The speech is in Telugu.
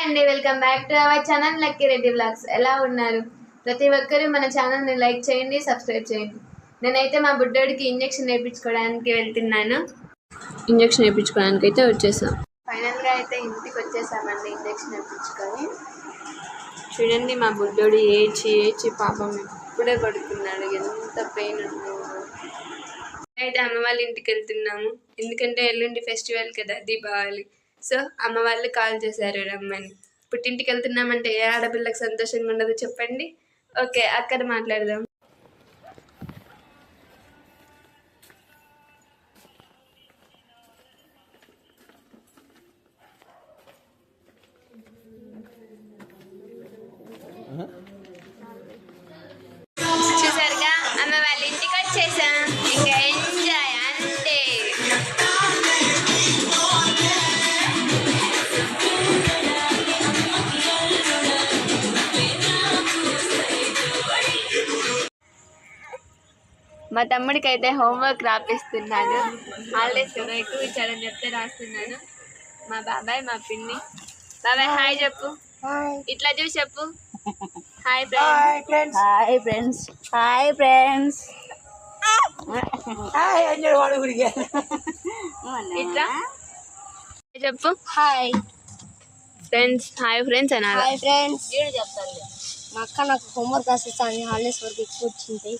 అండి, welcome back to our channel lucky Reddy vlogs. ఎలా ఉన్నారు? ప్రతి ఒక్కరూ మన ఛానల్ని లైక్ చేయండి, సబ్స్క్రైబ్ చేయండి. నేనైతే మా బుడ్డోడికి ఇంజెక్షన్ వేయించుకోవడానికి వెళ్తున్నాను. ఇంజెక్షన్ వేయించుకోవడానికి అయితే వచ్చేసాం. ఫైనల్గా అయితే ఇంటికి వచ్చేసామండి ఇంజెక్షన్ వేయించుకొని. చూడండి మా బుడ్డోడు ఏడ్చి పాపం ఇప్పుడే పడుకున్నాడు. ఎంత పెయిన్ ఉందో. అయితే అమ్మ వాళ్ళ ఇంటికి వెళ్తున్నాము, ఎందుకంటే ఎల్లుండి ఫెస్టివల్ కదా, దీపావళి. సో అమ్మ వాళ్ళు కాల్ చేశారు రమ్మని. పుట్టింటికి వెళ్తున్నామంటే ఏ ఆడపిల్లకి సంతోషంగా ఉండదు చెప్పండి. ఓకే, అక్కడ మాట్లాడదాం. చూసారుగా, అమ్మ వాళ్ళ ఇంటికి వచ్చేసాం. ఇంకా ఎంజాయ్ అంతే. మా తమ్ముడికి అయితే హోంవర్క్ రాపిస్తున్నాను. హాలిడేస్ కదా, ఎక్కువ ఇచ్చాడని చెప్తే రాస్తున్నాను. మా బాబాయ్, మా పిన్ని. బాబాయ్ హాయ్ చెప్పు. ఇట్లా చూసి చెప్పు. Hi friends. Hi friends. Hi friends. ఇట్లా చెప్పు. Hi friends. హాయ్ ఫ్రెండ్స్ అనాలి. Hi friends. చెప్తాను, మా అక్క నాకు హోంవర్క్ రాసిస్తాను. హాలిడేస్ వరకు ఎక్కువ వచ్చింది.